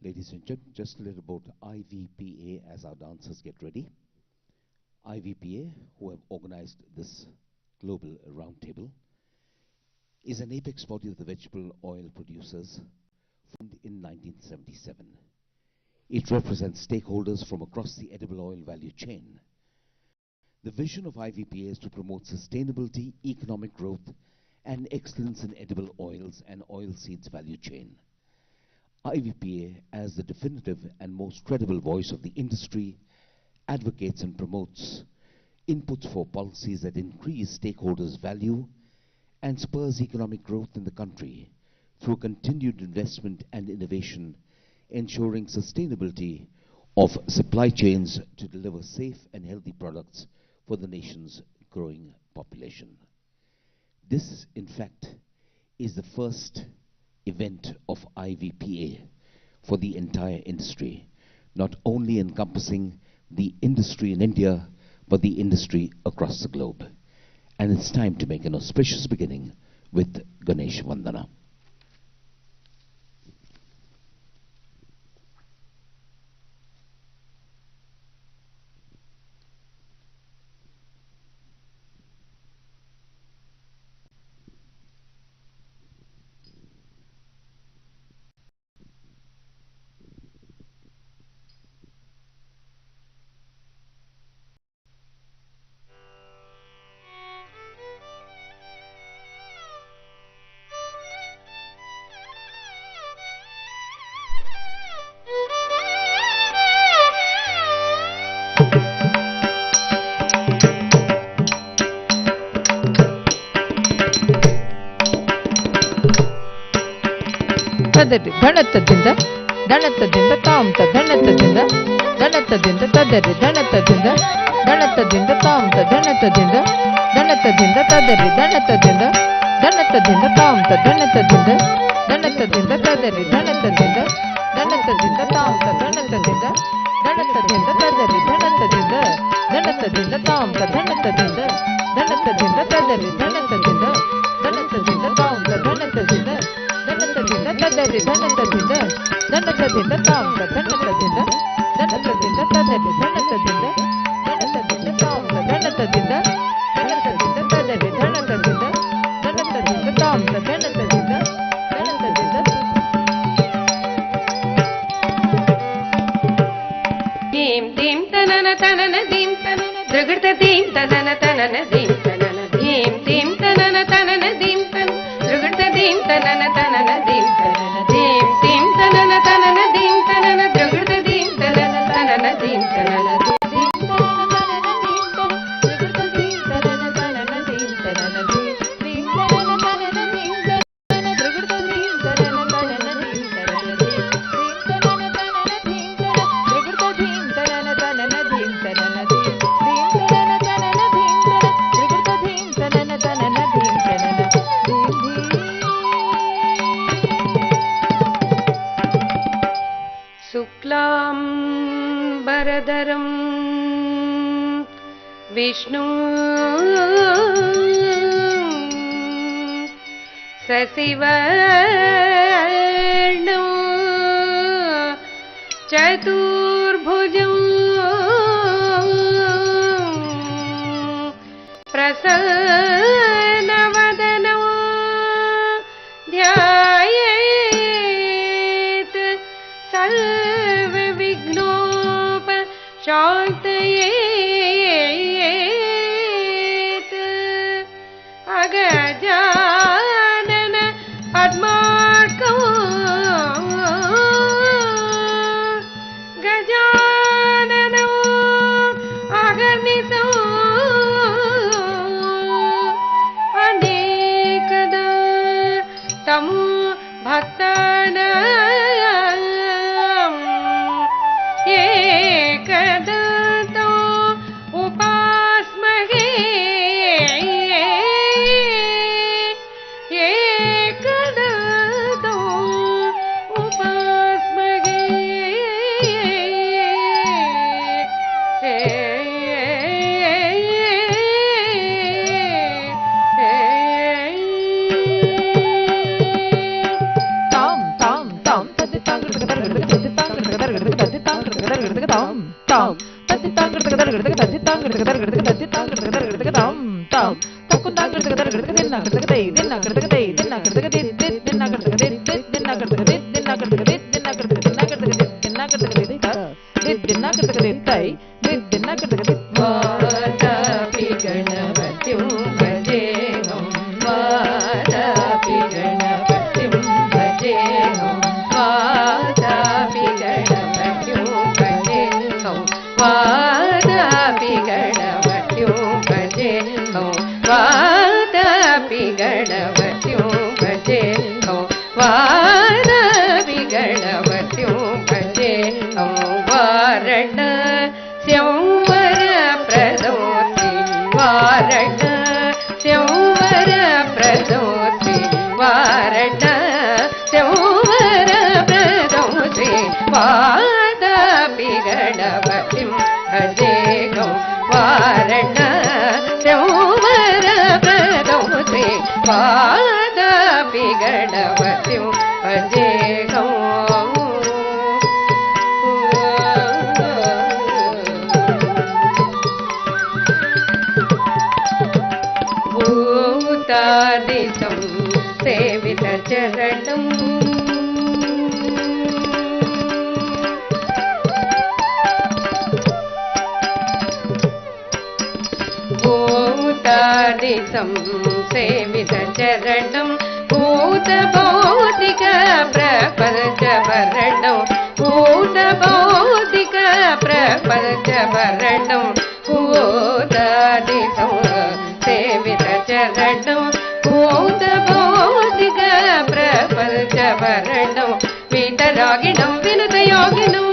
Ladies and gentlemen, just a little about IVPA as our dancers get ready. IVPA, who have organized this global roundtable, is an apex body of the vegetable oil producers formed in 1977. It represents stakeholders from across the edible oil value chain. The vision of IVPA is to promote sustainability, economic growth, and excellence in edible oils and oilseeds value chain. IVPA, as the definitive and most credible voice of the industry, advocates and promotes inputs for policies that increase stakeholders' value and spurs economic growth in the country through continued investment and innovation, ensuring sustainability of supply chains to deliver safe and healthy products for the nation's growing population. This, in fact, is the first event of IVPA for the entire industry, not only encompassing the industry in India, but the industry across the globe. And it's time to make an auspicious beginning with Ganesh Vandana. ಧಣತದಿಂದ ಧಣತದಿಂದ ತಾಂತ ಧಣತದಿಂದ ಧಣತದಿಂದ ತದರಿ ಧಣತದಿಂದ ಧಣತದಿಂದ ತಾಂತ ಧಣತದಿಂದ ಧಣತದಿಂದ ತದರಿ ಧಣತದಿಂದ ಧಣತದಿಂದ ತಾಂತ ಧಣತದಿಂದ ಧಣತದಿಂದ ತದರಿ ಧಣತದಿಂದ ಧಣತದಿಂದ ತಾಂತ ಧಣತದಿಂದ ಧಣತದಿಂದ ತದರಿ ಧಣತದಿಂದ ಧಣತದಿಂದ ತಾಂತ ಧಣತದಿಂದ ಧಣತದಿಂದ ತದರಿ ಧಣತದಿಂದ ಧಣತದಿಂದ ತಾಂತ ಧಣತದಿಂದ ಧನತದಿಂದ ತದರಿ ಧನತದಿಂದ ಧನತದಿಂದ ತಾಂತ ಧನತದಿಂದ ಧನತದಿಂದ ತದರಿ ಧನತದಿಂದ ಧನತದಿಂದ ತಾಂತ ಧನತದಿಂದ ಧನತದಿಂದ ತದರಿ ಧನತದಿಂದ ಧನತದಿಂದ ತಾಂತ ಧನತದಿಂದ ಧನತದಿಂದ ದೀಂ ದೀಂ ತನನ ತನನ ದೀಂ ತನನ ದೃಗೃತ ದೀಂ ತನನ ತನನ ದೀಂ ತನನ ದೀಂ ದೀಂ ತನನ ತನನ ದೀಂ ತನ ದೃಗೃತ ದೀಂ ತನನ ತನನ ದೀಂ ತನನ ದೀಂ ದೀಂ ತನನ ತನನ ದೀಂ ತನನ ದೃಗೃತ ದೀಂ ತನನ ತನನ ದೀಂ ತನನ ದೀಂ ತನನ ದೀಂ ತನ ದೃಗೃತ ದೀಂ ತನನ ತನನ ದೀಂ ತನನ ದೀಂ ದೀಂ ತನನ ತನನ ದೀಂ ತನನ ದೃಗೃತ ದೀಂ ತನನ ತನನ ದೀಂ ತನನ ದೀಂ ದೀಂ ತನನ ತನನ ದೀಂ ತನ ದೃಗೃತ ದೀಂ ತನನ ತನನ ದೀಂ ತನನ ದೀಂ ದೀಂ ತನನ ತನನ ದೀಂ ತನ ದೃಗೃತ ದೀಂ ತನನ ತನನ ದೀಂ ತನನ शुक्लां वरदरं विष्णु शशिवर्णं चतुर्भुजं प्रसन्नवदनं ध्यायेत् शान्तयेत् अगजानन पद्मार्कं गजाननं अगर्निशं अनेकदा तं भक्तानां एकदन्तो उपास्महे एकदन्तो उपास्महे tam tati tang gada gada gada tati tang gada gada gada tati tang gada gada gada tam tam takun tang gada gada gada dinna gada gada dinna gada gada dinna gada gada dinna gada gada dinna gada gada dinna gada gada dinna gada gada dinna gada gada dinna gada gada dinna gada gada tai dinna gada gada vada piganavatyum bhajeham vada piganavatyum bhajeham vada piganavatyum bhajeham vada piganavatyum bhajeham vada piganavatyum bhajeham vada piganavatyum bhajeham varana syamvara pradoti varana syamvara pradoti varana syamvara pradoti vada piganavatyum bhajeham varana syamvara pradoti vada piganavatyum bhajeham భూతాదిశం Savitha చరణం భూతాదిశం సేవిత చరణం భూత భౌతిక ప్రపంచ వరణం భూత భౌతిక ప్రపంచ వరణం భూతాదిశం సేవిత చరణం భూత భౌతిక ప్రపంచ వరణం వీతరాగిణం వినుత యోగినం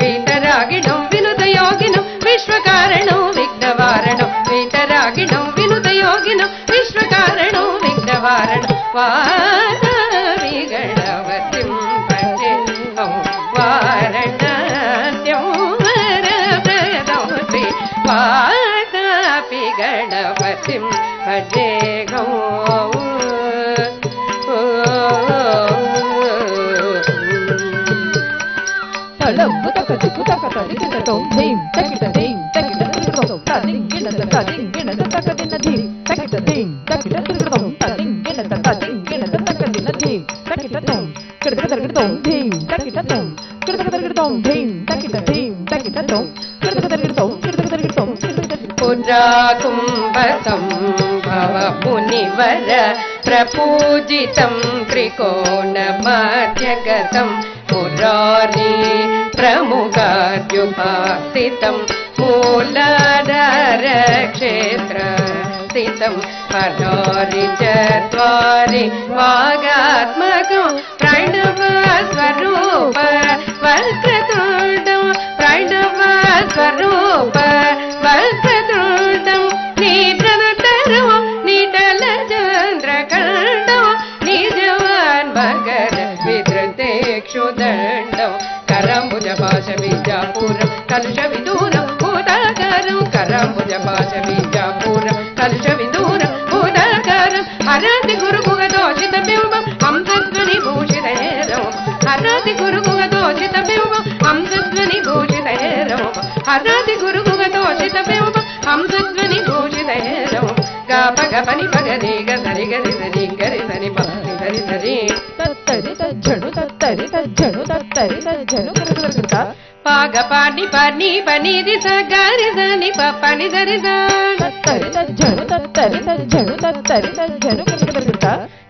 వీతరాగిణం వినుత యోగినం విశ్వకారణం విఘ్నవారణం వీతరాగిణం వినుత యోగినం విశ్వకారణం విఘ్నవారణం వాద విగణవతిం భజేహం వారణాస్యం వరప్రదౌతి వాద విగణవతిం భజేహం తళంబు తకదికు తకతదికిటం ధీం తకిట ధీం తకిట తిరుగతం తదింగిన తదింగిన తకదిన ధీం తకిట ధీం తకిట తిరుగతం తదింగిన తదింగిన తకదిన ధీం తకిటతం కిడతకదర్గతం ధీం తకిటతం కిడతకదర్గతం ధీం తకిట ధీం తకిటతం కిడతకదర్గతం కిడతకదర్గతం పురాకుంభసం భవ మునివర ప్రపూజితం త్రికోణమధ్యగతం మురారి ప్రముఖాద్యుపాసితం మూలాధార క్షేత్ర స్థితం పరారి చత్వారి వాగాత్మకం ప్రణవ స్వరూప వక్రతుండం ప్రణవ స్వరూప వక్రతుండం నీటనటరం నీటల చంద్రకండం నిజవాన్ మగర విద్రతేక్షుదండం కరంబుజ భాష విద్యాపూరం కలుష విదూరం భూతాకారం కరంబుజ భాష విద్యాపూరం కలుష విదూరం భూతాకారం హరతి గురుగుగదోషిత బింబం హంసధ్వని భూషితేరం హరతి గురుగుగదోషిత బింబం హంసధ్వని భూషితేరం హరతి గురుగుగదోషిత బింబం హంసధ్వని భూషితేరం గప గపని పగని గరి గరి సరి గరి సరి పని సరి సరి తత్తరి తజ్జను తత్తరి తజ్జను తత్తరి తజ్జను కరకరకట పాగ పాని పని పని దిస గరి సని పని సరి స తత్తరి తజ్జను తత్తరి తజ్జను తత్తరి తజ్జను కరకరకట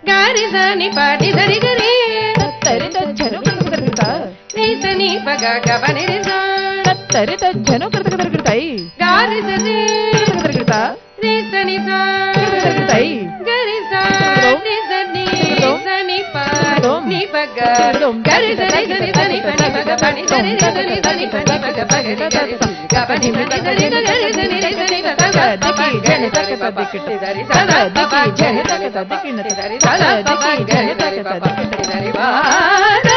గరి సని పని సరి గరి తత్తరి తజ్జను కరకరకట ని సని పగ గపని దిస తత్తరి తజ్జను కరకరకటై గరి సని కరకరకట ని సని స కరకరకటై గరి స ని సని సని ప ని పగ గరి సని సని సని పని పగ పని సని సని సని పని పగ పగ గరి గపని పని సని గరి సని సని పగ దకి జని తక తదికిట దరి సదా దకి జని తక తదికిన దరి సదా దకి జని తక తదికిట దరి వార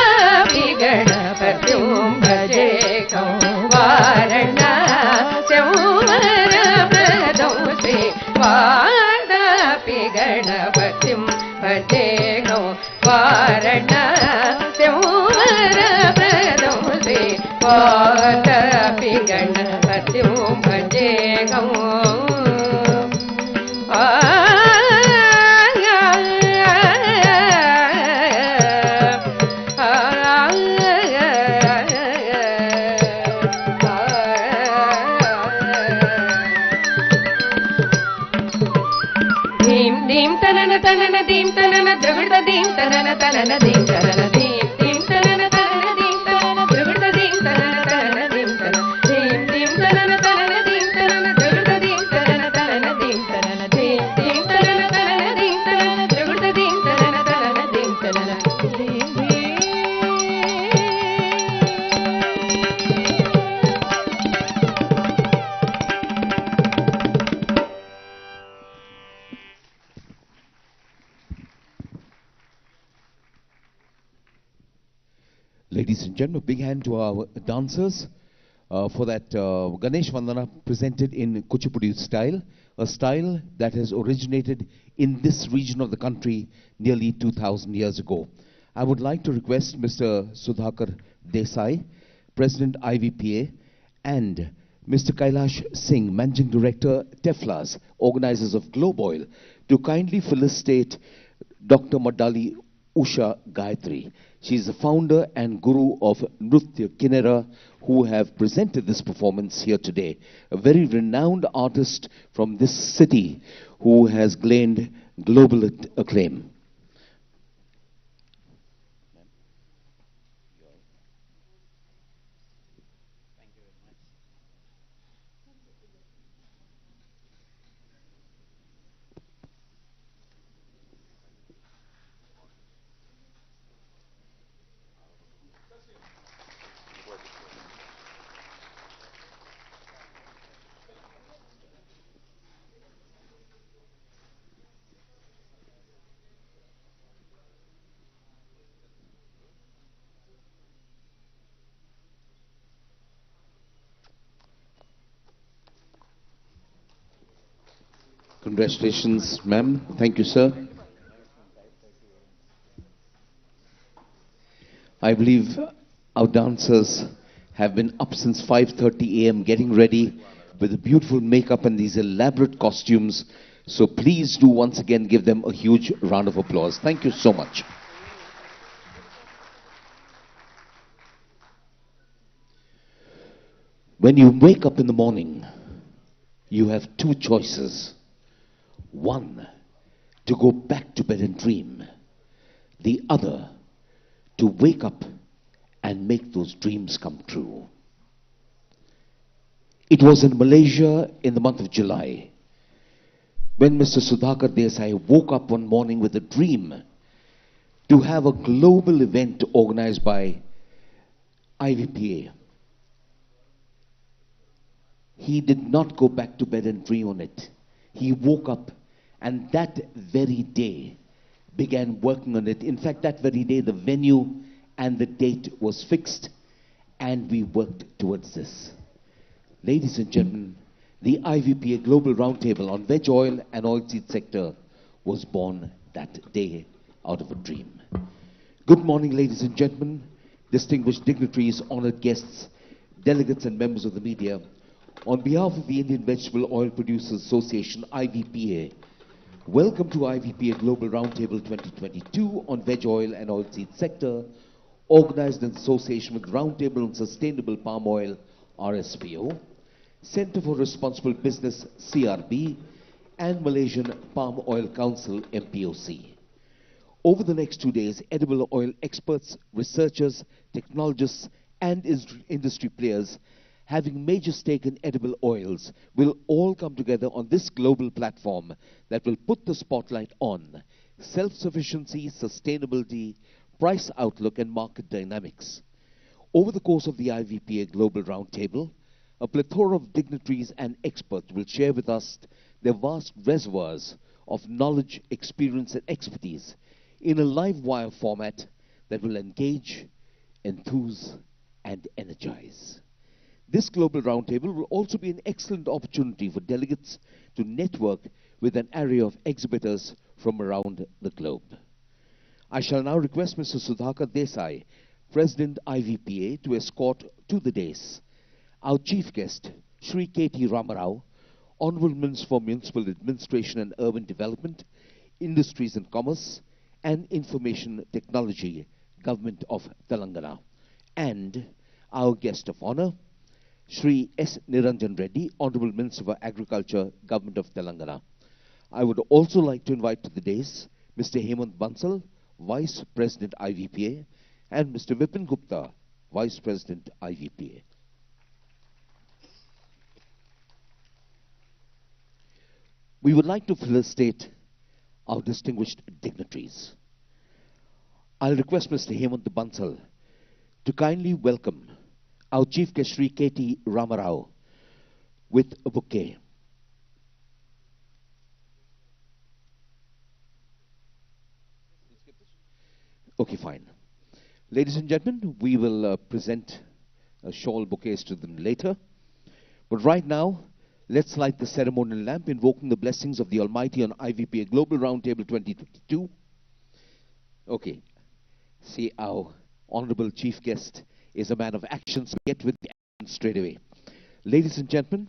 విగణపత్యం భజేకం వారణా శంవర ప్రదౌసి వాద విగణపత్యం భజేకం Warna శంవర ప్రదౌసి Vatapi गणपतिं भजेऽहम् dim tanana tanana dim tanana dragda dim tanana tanana dim tanana dim tanana tanana dim tanana dragda dim tanana tanana dim tanana dim tanana tanana dim tanana dragda dim tanana tanana dim tanana dim tanana tanana dim tanana dragda dim tanana tanana dim tanana Ladies and gentlemen, big hand to our dancers for that Ganesh Vandana presented in Kuchipudi style, a style that has originated in this region of the country nearly 2,000 years ago. I would like to request Mr. Sudhakar Desai, President IVPA, and Mr. Kailash Singh, Managing Director, Teflas, organizers of Globe Oil, to kindly felicitate Dr. Madali Usha Gayatri. She is the founder and guru of Nrutya Kinera, who have presented this performance here today. A very renowned artist from this city who has gained global acclaim. Congratulations, ma'am. Thank you, sir. I believe our dancers have been up since 5:30 a.m. getting ready with the beautiful makeup and these elaborate costumes. So please do once again give them a huge round of applause. Thank you so much. When you wake up in the morning, you have two choices. One, to go back to bed and dream. The other, to wake up and make those dreams come true. It was in Malaysia in the month of July when Mr. Sudhakar Desai woke up one morning with a dream to have a global event organized by IVPA. He did not go back to bed and dream on it. He woke up and that very day began working on it. In fact, that very day the venue and the date was fixed and we worked towards this. Ladies and gentlemen, the IVPA Global Roundtable on Veg Oil and Oilseed sector was born that day out of a dream. Good morning, ladies and gentlemen, distinguished dignitaries, honored guests, delegates and members of the media. On behalf of the Indian Vegetable Oil Producers Association, IVPA, welcome to IVPA Global Roundtable 2022 on Veg Oil and Oilseed sector, organized in association with Roundtable on Sustainable Palm Oil, RSPO, Center for Responsible Business, CRB, and Malaysian Palm Oil Council, MPOC. Over the next 2 days, edible oil experts, researchers, technologists, and industry players having major stake in edible oils will all come together on this global platform that will put the spotlight on self-sufficiency, sustainability, price outlook, and market dynamics. Over the course of the IVPA Global Roundtable, a plethora of dignitaries and experts will share with us their vast reservoirs of knowledge, experience, and expertise in a live wire format that will engage, enthuse, and energize. This Global Roundtable will also be an excellent opportunity for delegates to network with an array of exhibitors from around the globe. I shall now request Mr. Sudhakar Desai, President IVPA, to escort to the dais our chief guest, Shri K.T. Ramarao, Honorable Minister for Municipal Administration and Urban Development, Industries and Commerce, and Information Technology, Government of Telangana, and our guest of honor, Shri S. Niranjan Reddy, Honorable Minister for Agriculture, Government of Telangana. I would also like to invite to the dais Mr. Hemant Bansal, Vice President IVPA, and Mr. Vipin Gupta, Vice President IVPA. We would like to felicitate our distinguished dignitaries. I'll request Mr. Hemant Bansal to kindly welcome our Chief Guest Shri K.T. Ramarao with a bouquet. Okay, fine. Ladies and gentlemen, we will present shawl bouquets to them later. But right now, let's light the ceremonial lamp, invoking the blessings of the Almighty on IVPA Global Roundtable 2022. Okay. See, our honorable chief guest is a man of action, so get with the action straight away. Ladies and gentlemen,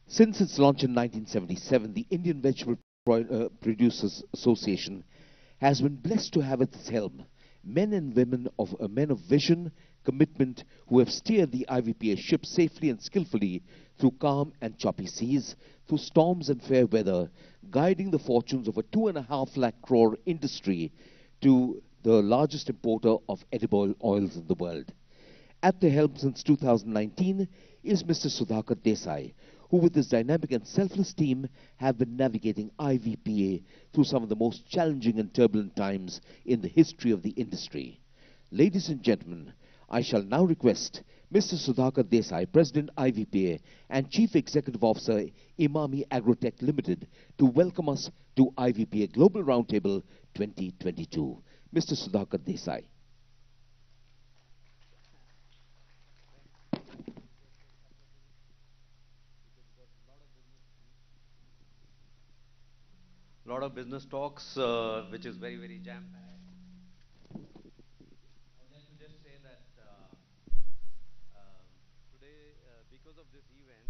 since its launch in 1977, the Indian Vegetable Producers Association has been blessed to have at its helm men and women of men of vision, commitment, who have steered the IVPA ship safely and skillfully through calm and choppy seas, through storms and fair weather, guiding the fortunes of a 2.5 lakh crore industry to the largest importer of edible oils in the world. At the helm since 2019 is Mr. Sudhakar Desai, who with his dynamic and selfless team have been navigating IVPA through some of the most challenging and turbulent times in the history of the industry. Ladies and gentlemen, I shall now request Mr. Sudhakar Desai, President IVPA and Chief Executive Officer Imami Agrotech Limited, to welcome us to IVPA Global Roundtable 2022. Mr. Sudhakar Desai. Lot of business talks, which is very, very jam-packed. I would like to just say that today, because of this event,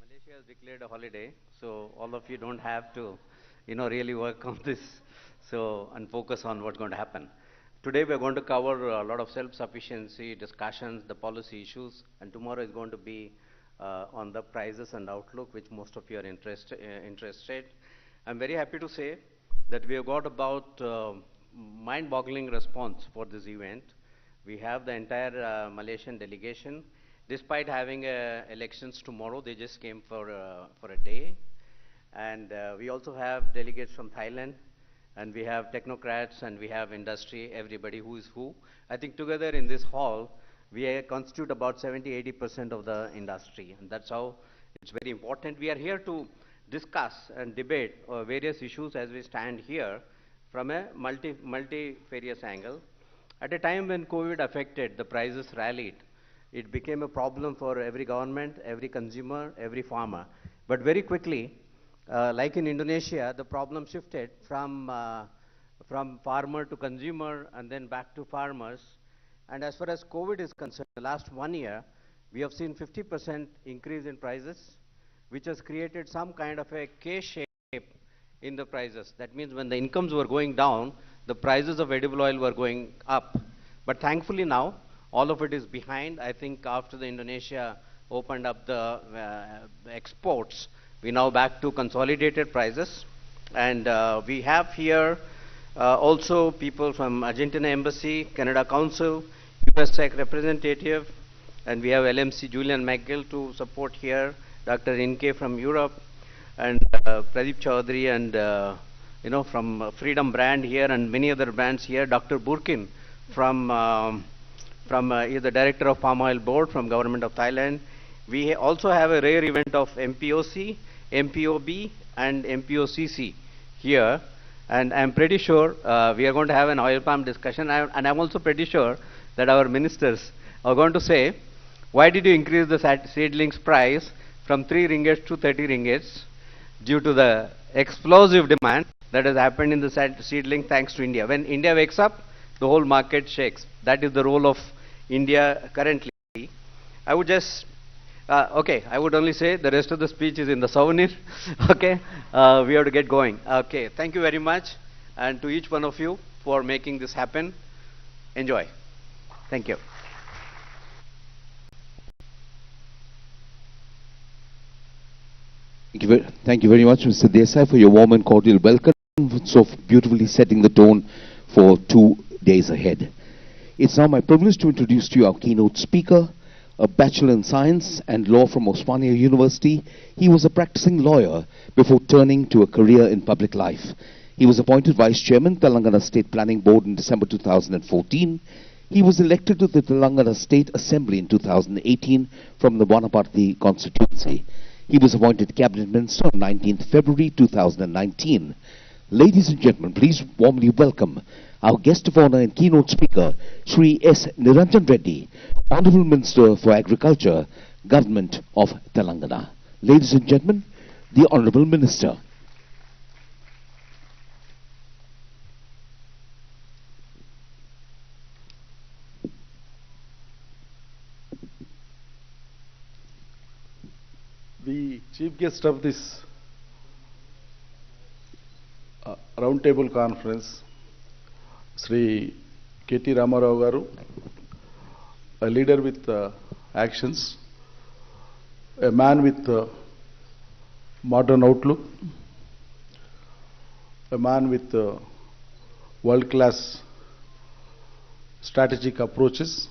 Malaysia has declared a holiday, so all of you don't have to, really work on this, and focus on what's going to happen. Today, we're going to cover a lot of self-sufficiency discussions, the policy issues, and tomorrow is going to be on the prices and outlook, which most of you are interested. I'm very happy to say that we have got about mind-boggling response for this event. We have the entire Malaysian delegation. Despite having elections tomorrow, they just came for a day. And we also have delegates from Thailand, and we have technocrats, and we have industry, everybody who is who. I think together in this hall, we constitute about 70–80% of the industry, and that's how it's very important. We are here to discuss and debate various issues as we stand here from a multifarious angle. At a time when COVID affected, the prices rallied. It became a problem for every government, every consumer, every farmer. But very quickly, like in Indonesia, the problem shifted from farmer to consumer and then back to farmers. And as far as COVID is concerned, the last 1 year, we have seen 50% increase in prices, which has created some kind of a K-shape in the prices. That means when the incomes were going down, the prices of edible oil were going up. But thankfully now, all of it is behind. I think after the Indonesia opened up the exports, we now back to consolidated prices. And we have here also people from Argentina Embassy, Canada Council, US representative, and we have LMC Julian McGill to support here, Dr. Inke from Europe, and Pradeep Chaudhary, and from Freedom Brand here, and many other brands here. Dr. Burkin from he's the Director of Palm Oil Board from Government of Thailand. We also have a rare event of MPOC, MPOB, and MPOCC here, and I'm pretty sure we are going to have an oil palm discussion, and I'm also pretty sure that our ministers are going to say, why did you increase the seedlings price from 3 ringgits to 30 ringgits? Due to the explosive demand that has happened in the seedling thanks to India. When India wakes up, the whole market shakes. That is the role of India currently. I would just, okay, I would only say the rest of the speech is in the souvenir. Okay, we have to get going. Okay, thank you very much, and to each one of you for making this happen. Enjoy. Thank you. Thank you very much, Mr. Desai, for your warm and cordial welcome, so beautifully setting the tone for 2 days ahead. It's now my privilege to introduce to you our keynote speaker, a Bachelor in Science and Law from Osmania University. He was a practicing lawyer before turning to a career in public life. He was appointed Vice Chairman, Telangana State Planning Board in December 2014. He was elected to the Telangana State Assembly in 2018 from the Vanaparthi constituency. He was appointed Cabinet Minister on 19th February 2019. Ladies and gentlemen, please warmly welcome our guest of honor and keynote speaker, Shri S. Niranjan Reddy, Honorable Minister for Agriculture, Government of Telangana. Ladies and gentlemen, the Honorable Minister. The chief guest of this Roundtable conference, Sri KT Ramarao Garu, a leader with actions, a man with modern outlook, a man with world-class strategic approaches,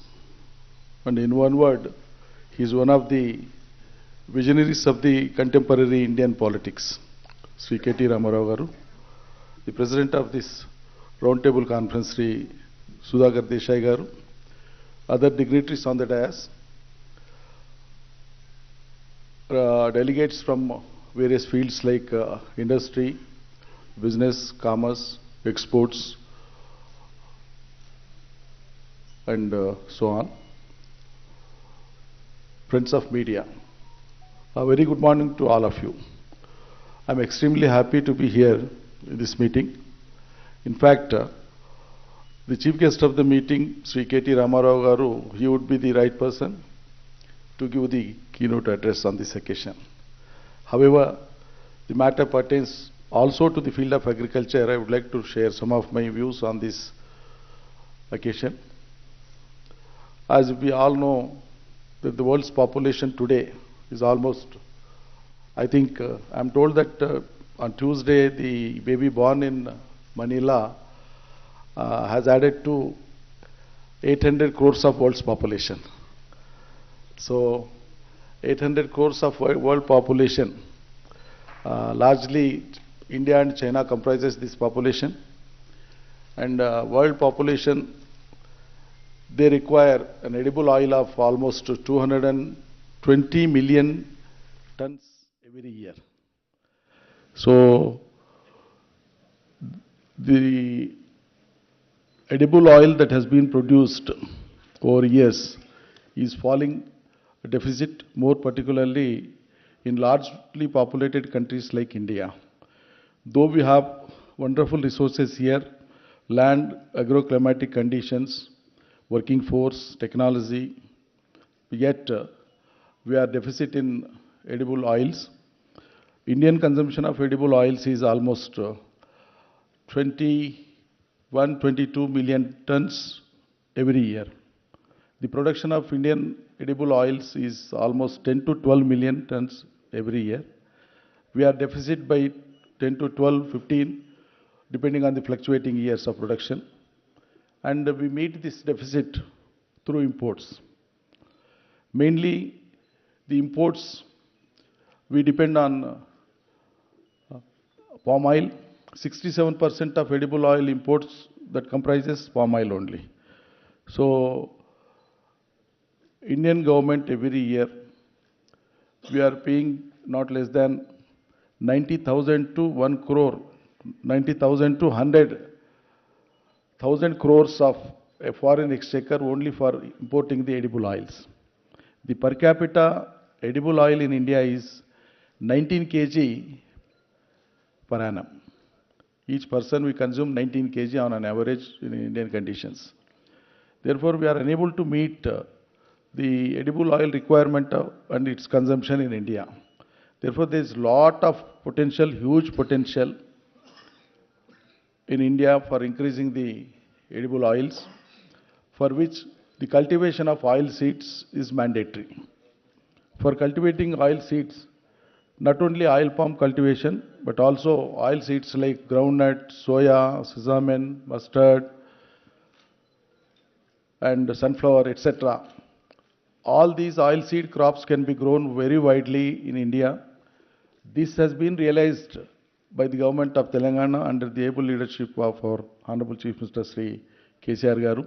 and in one word, he is one of the visionaries of the contemporary Indian politics, Sri KT Ramarao Garu, the president of this Roundtable conference, Sri Sudhakar Desai Garu, other dignitaries on the dais, delegates from various fields like industry, business, commerce, exports, and so on, friends of media. A very good morning to all of you. I'm extremely happy to be here in this meeting. In fact, the chief guest of the meeting, Sri KT Ramarao Garu, he would be the right person to give the keynote address on this occasion. However, the matter pertains also to the field of agriculture. I would like to share some of my views on this occasion. As we all know, that the world's population today is almost, I think, I'm told that on Tuesday, the baby born in Manila has added to 800 crores of world's population. So, 800 crores of world population, largely India and China comprises this population. And world population, they require an edible oil of almost 220 million tons every year. So, the edible oil that has been produced over years is falling a deficit, more particularly in largely populated countries like India. Though we have wonderful resources here, land, agroclimatic conditions, working force, technology, yet we are deficit in edible oils. Indian consumption of edible oils is almost 22 million tons every year. The production of Indian edible oils is almost 10 to 12 million tons every year. We are deficit by 10 to 12, 15, depending on the fluctuating years of production. And we meet this deficit through imports. Mainly, the imports, we depend on palm oil. 67% of edible oil imports that comprises palm oil only. So, Indian government every year, we are paying not less than 90,000 to 1 crore, 90,000 to 100,000 crores of a foreign exchequer only for importing the edible oils. The per capita edible oil in India is 19 kg per annum. Each person we consume 19 kg on an average in Indian conditions. Therefore, we are unable to meet the edible oil requirement and its consumption in India. Therefore, there is lot of potential, huge potential in India for increasing the edible oils, for which the cultivation of oil seeds is mandatory. For cultivating oil seeds, not only oil palm cultivation, but also oil seeds like groundnut, soya, sesame, mustard, and sunflower, etc. All these oil seed crops can be grown very widely in India. This has been realized by the government of Telangana under the able leadership of our Honorable Chief Minister Sri KTR Garu.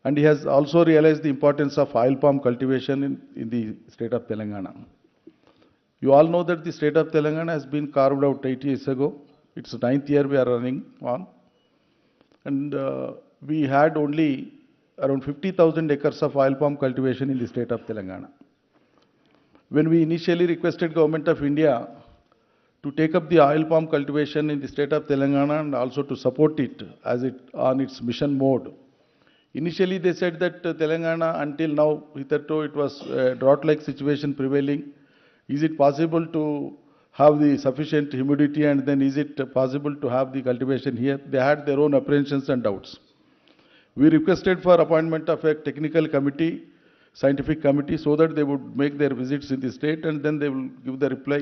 And he has also realized the importance of oil palm cultivation in the state of Telangana. You all know that the state of Telangana has been carved out 8 years ago. It's the 9th year we are running on. And we had only around 50,000 acres of oil palm cultivation in the state of Telangana. When we initially requested Government of India to take up the oil palm cultivation in the state of Telangana and also to support it as it on its mission mode, initially they said that Telangana until now, hitherto it was a drought-like situation prevailing. Is it possible to have the sufficient humidity and then is it possible to have the cultivation here? They had their own apprehensions and doubts. We requested for appointment of a technical committee, scientific committee, so that they would make their visits in the state and then they will give the reply.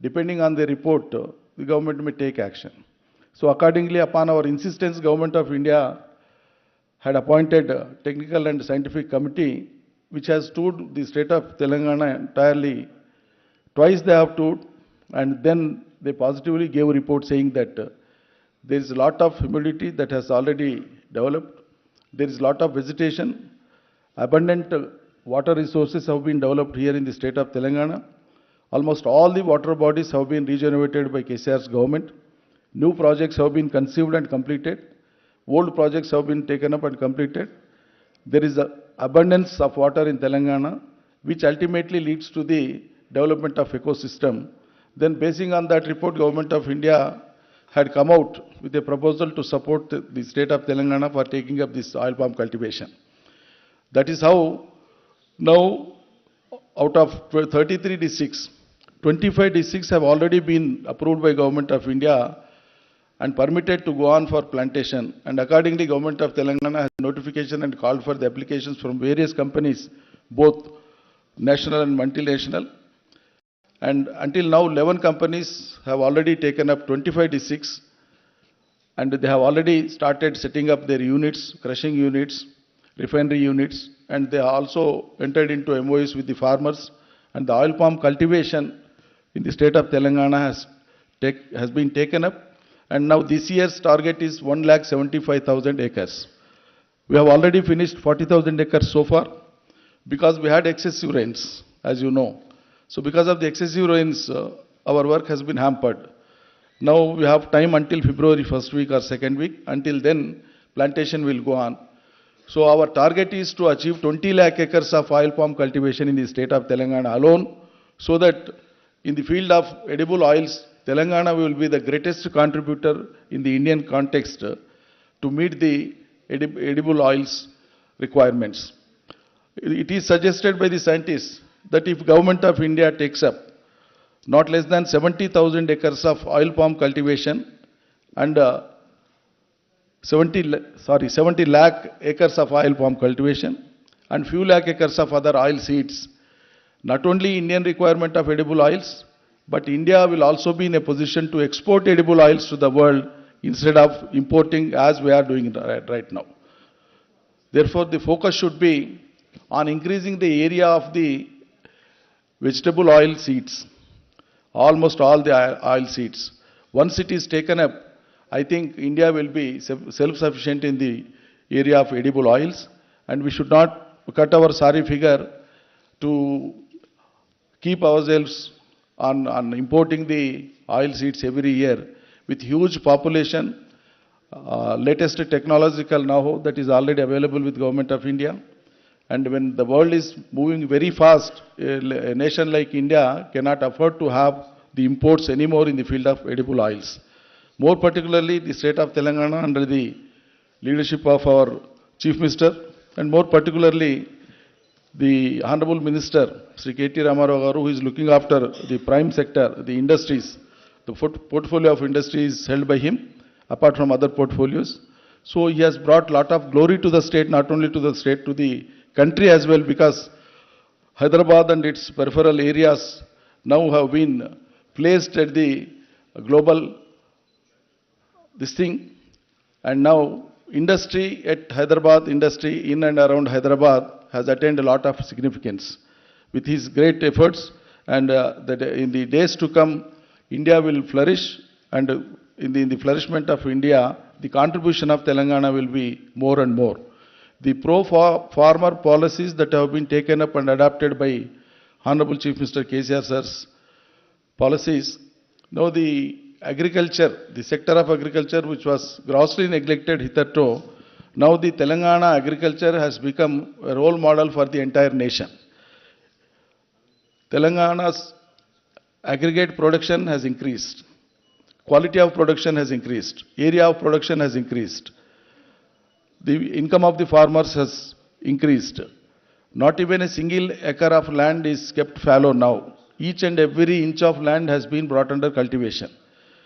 Depending on the report, the government may take action. So accordingly, upon our insistence, Government of India had appointed a technical and scientific committee which has toured the state of Telangana entirely. Twice they have toured, and then they positively gave a report saying that there is a lot of humidity that has already developed. There is a lot of vegetation. Abundant water resources have been developed here in the state of Telangana. Almost all the water bodies have been regenerated by KCR's government. New projects have been conceived and completed. Old projects have been taken up and completed. There is an abundance of water in Telangana, which ultimately leads to the development of ecosystem. Then basing on that report, Government of India had come out with a proposal to support the state of Telangana for taking up this oil palm cultivation. That is how now out of 33 districts, 25 districts have already been approved by Government of India and permitted to go on for plantation. And accordingly, Government of Telangana has notification and called for the applications from various companies, both national and multinational. And until now, 11 companies have already taken up 25 districts, and they have already started setting up their units, crushing units, refinery units, and they have also entered into MOUs with the farmers. And the oil palm cultivation in the state of Telangana has been taken up. And now this year's target is 1,75,000 acres. We have already finished 40,000 acres so far because we had excessive rains, as you know. So because of the excessive rains, our work has been hampered. Now we have time until February first week or second week. Until then, plantation will go on. So our target is to achieve 20 lakh acres of oil palm cultivation in the state of Telangana alone, so that in the field of edible oils, Telangana will be the greatest contributor in the Indian context to meet the edible oils requirements. It is suggested by the scientists that if Government of India takes up not less than 70,000 acres of oil palm cultivation and 70 lakh acres of oil palm cultivation and few lakh acres of other oil seeds, not only Indian requirement of edible oils, but India will also be in a position to export edible oils to the world instead of importing as we are doing right now. Therefore, the focus should be on increasing the area of the vegetable oil seeds, almost all the oil seeds. Once it is taken up, I think India will be self-sufficient in the area of edible oils, and we should not cut our sorry figure to keep ourselves on importing the oil seeds every year with huge population, latest technological know-how that is already available with Government of India. And when the world is moving very fast, a nation like India cannot afford to have the imports anymore in the field of edible oils. More particularly, the state of Telangana under the leadership of our Chief Minister, and more particularly the Honorable Minister, Sri KTR Ramarao Garu, who is looking after the prime sector, the industries. The portfolio of industries is held by him, apart from other portfolios. So he has brought a lot of glory to the state, not only to the state, to the country as well, because Hyderabad and its peripheral areas now have been placed at the global this thing, and now industry at Hyderabad, industry in and around Hyderabad has attained a lot of significance. With his great efforts, and that in the days to come, India will flourish, and in the flourishment of India, the contribution of Telangana will be more and more. The pro-farmer policies that have been taken up and adopted by Honorable Chief Minister KCR sir's policies, now the agriculture, the sector of agriculture which was grossly neglected hitherto, now the Telangana agriculture has become a role model for the entire nation. Telangana's aggregate production has increased. Quality of production has increased. Area of production has increased. The income of the farmers has increased. Not even a single acre of land is kept fallow now. Each and every inch of land has been brought under cultivation.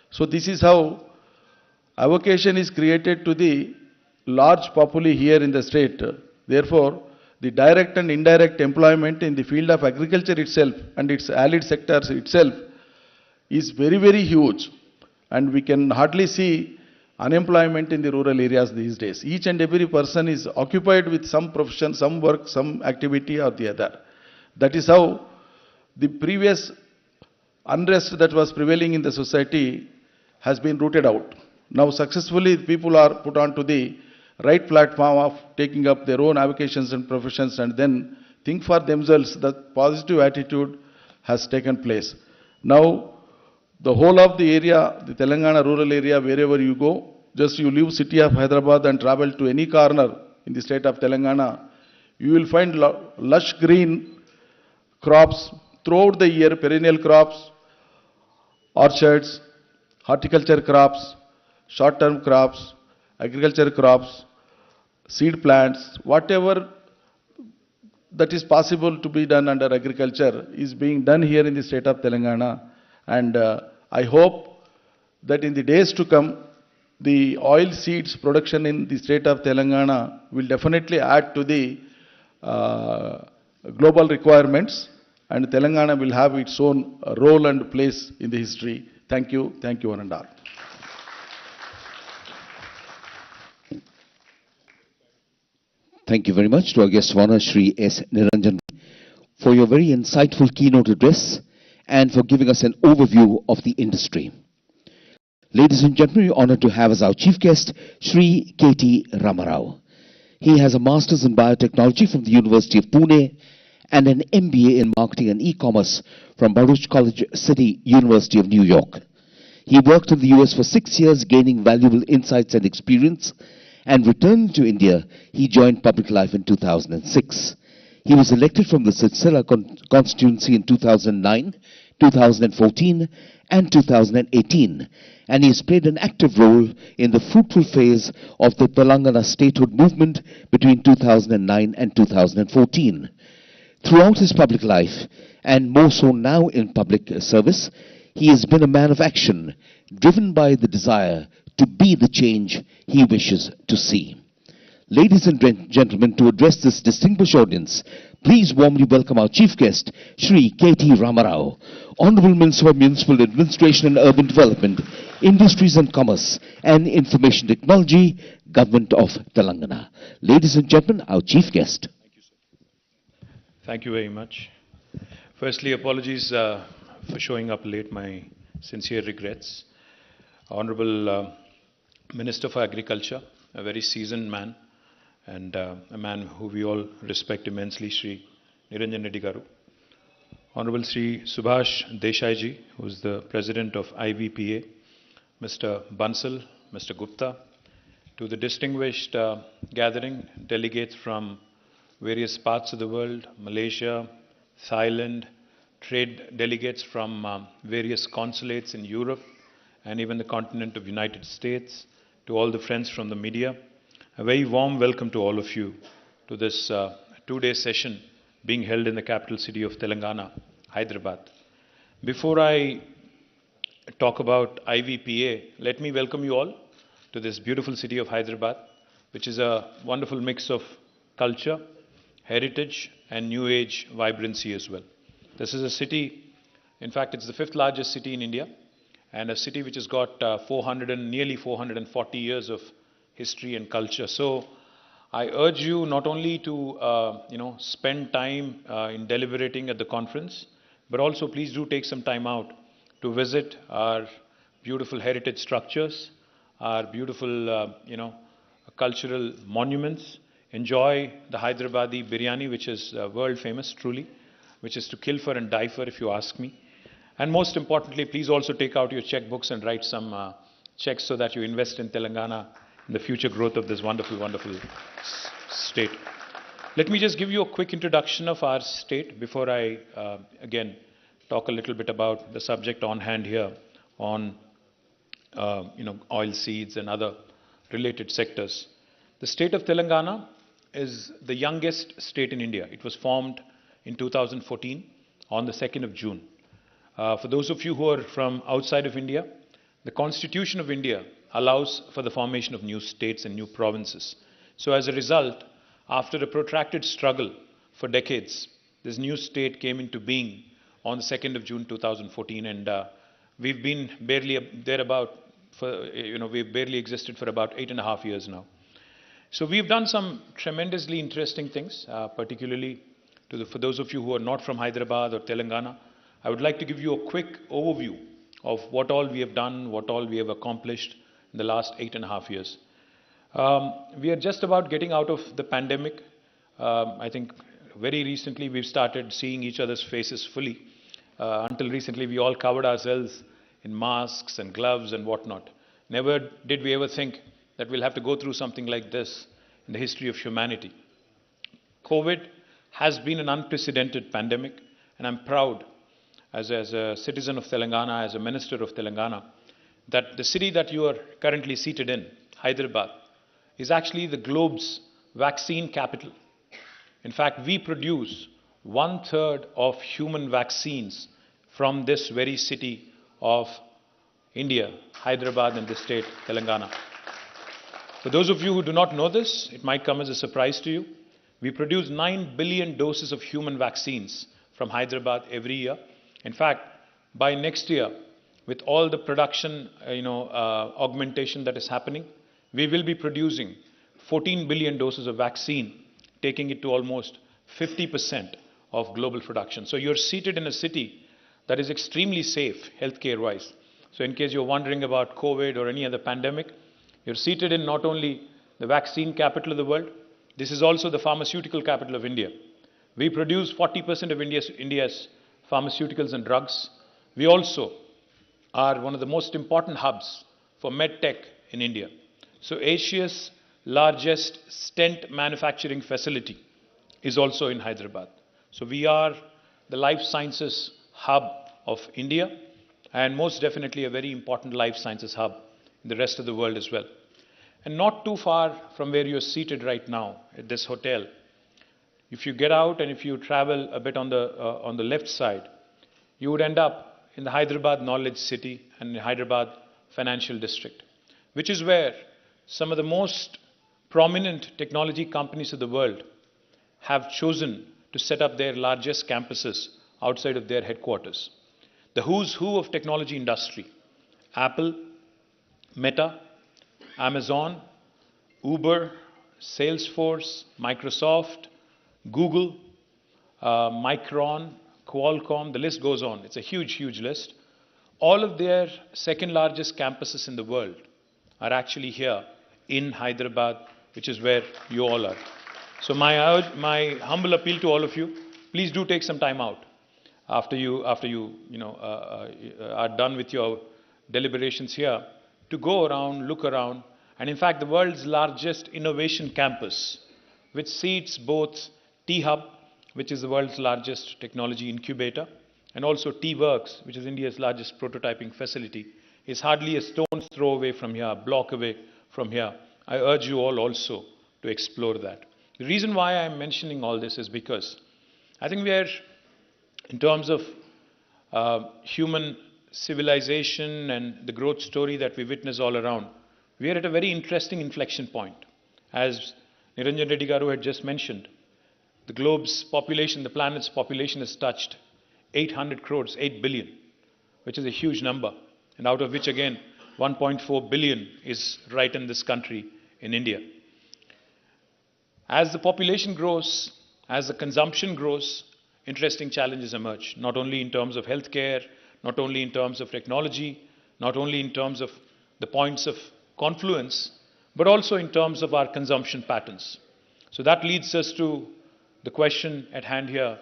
So this is how avocation is created to the large populace here in the state. Therefore, the direct and indirect employment in the field of agriculture itself and its allied sectors itself is very, very huge. And we can hardly see unemployment in the rural areas these days. Each and every person is occupied with some profession, some work, some activity or the other. That is how the previous unrest that was prevailing in the society has been rooted out. Now successfully people are put onto the right platform of taking up their own avocations and professions, and then think for themselves. That positive attitude has taken place. Now the whole of the area, the Telangana rural area, wherever you go, just you leave city of Hyderabad and travel to any corner in the state of Telangana, you will find lush green crops throughout the year, perennial crops, orchards, horticulture crops, short-term crops, agriculture crops, seed plants, whatever that is possible to be done under agriculture is being done here in the state of Telangana. And I hope that in the days to come, the oil seeds production in the state of Telangana will definitely add to the global requirements, and Telangana will have its own role and place in the history. Thank you one and all. Thank you very much to our guest of honor, Shri S. Niranjan, for your very insightful keynote address and for giving us an overview of the industry. Ladies and gentlemen, we are honored to have as our chief guest, Shri K.T. Ramarao. He has a master's in biotechnology from the University of Pune and an MBA in marketing and e-commerce from Baruch College City, University of New York. He worked in the US for 6 years, gaining valuable insights and experience, and returning to India, he joined public life in 2006. He was elected from the Silsila constituency in 2009, 2014 and 2018, and he has played an active role in the fruitful phase of the Telangana statehood movement between 2009 and 2014. Throughout his public life, and more so now in public service, he has been a man of action, driven by the desire to be the change he wishes to see. Ladies and gentlemen, to address this distinguished audience, please warmly welcome our chief guest, Shri K.T. Ramarao, Honorable Minister of Municipal Administration and Urban Development, Industries and Commerce, and Information Technology, Government of Telangana. Ladies and gentlemen, our chief guest. Thank you very much. Firstly, apologies for showing up late. My sincere regrets. Honorable Minister for Agriculture, a very seasoned man, and a man who we all respect immensely, Shri Niranjan Reddy Garu. Honorable Shri Subhash Desai ji, who is the President of IVPA, Mr. Bansal, Mr. Gupta, to the distinguished gathering, delegates from various parts of the world, Malaysia, Thailand, trade delegates from various consulates in Europe, and even the continent of United States, to all the friends from the media. A very warm welcome to all of you to this two-day session being held in the capital city of Telangana, Hyderabad. Before I talk about IVPA, let me welcome you all to this beautiful city of Hyderabad, which is a wonderful mix of culture, heritage, and new age vibrancy as well. This is a city, in fact, it's the fifth largest city in India, and a city which has got nearly 440 years of history and culture. So I urge you not only to spend time in deliberating at the conference, but also please do take some time out to visit our beautiful heritage structures, our beautiful cultural monuments. Enjoy the Hyderabadi biryani, which is world famous truly, which is to kill for and die for, if you ask me. And most importantly, please also take out your checkbooks and write some checks so that you invest in Telangana, in the future growth of this wonderful, wonderful state. Let me just give you a quick introduction of our state before I, again, talk a little bit about the subject on hand here on, oil seeds and other related sectors. The state of Telangana is the youngest state in India. It was formed in 2014 on the 2nd of June. For those of you who are from outside of India, the Constitution of India allows for the formation of new states and new provinces. So as a result, after a protracted struggle for decades, this new state came into being on the 2nd of June 2014, and we've been barely we've barely existed for about 8.5 years now. So we've done some tremendously interesting things, particularly for those of you who are not from Hyderabad or Telangana. I would like to give you a quick overview of what all we have done, what all we have accomplished in the last 8.5 years. We are just about getting out of the pandemic. I think very recently we've started seeing each other's faces fully. Until recently we all covered ourselves in masks and gloves and whatnot. Never did we ever think that we'll have to go through something like this in the history of humanity. COVID has been an unprecedented pandemic, and I'm proud as a citizen of Telangana, as a minister of Telangana, that the city that you are currently seated in, Hyderabad, is actually the globe's vaccine capital. In fact, we produce 1/3 of human vaccines from this very city of India, Hyderabad, and the state, Telangana. For those of you who do not know this, it might come as a surprise to you. We produce 9 billion doses of human vaccines from Hyderabad every year. In fact, by next year, with all the production augmentation that is happening, we will be producing 14 billion doses of vaccine, taking it to almost 50% of global production. So you're seated in a city that is extremely safe healthcare-wise. So in case you're wondering about COVID or any other pandemic, you're seated in not only the vaccine capital of the world, this is also the pharmaceutical capital of India. We produce 40% of India's pharmaceuticals and drugs. We also are one of the most important hubs for medtech in India. So Asia's largest stent manufacturing facility is also in Hyderabad. So we are the life sciences hub of India, and most definitely a very important life sciences hub in the rest of the world as well. And not too far from where you're seated right now at this hotel, if you get out and if you travel a bit on the left side, you would end up in the Hyderabad Knowledge City and the Hyderabad Financial District, which is where some of the most prominent technology companies of the world have chosen to set up their largest campuses outside of their headquarters. The who's who of technology industry: Apple, Meta, Amazon, Uber, Salesforce, Microsoft, Google, Micron, Qualcomm, the list goes on. It's a huge, huge list. All of their second largest campuses in the world are actually here in Hyderabad, which is where you all are. So my humble appeal to all of you, please do take some time out after you are done with your deliberations here to go around, look around. And in fact, the world's largest innovation campus, which seats both T-Hub, which is the world's largest technology incubator, and also T-Works, which is India's largest prototyping facility, is hardly a stone's throw away from here, a block away from here. I urge you all also to explore that. The reason why I am mentioning all this is because I think we are, in terms of human civilization and the growth story that we witness all around, we are at a very interesting inflection point. As Niranjan Reddy Garu had just mentioned, the globe's population, the planet's population has touched 800 crores, 8 billion, which is a huge number, and out of which again 1.4 billion is right in this country, in India. As the population grows, as the consumption grows, interesting challenges emerge, not only in terms of healthcare, not only in terms of technology, not only in terms of the points of confluence, but also in terms of our consumption patterns. So that leads us to the question at hand here: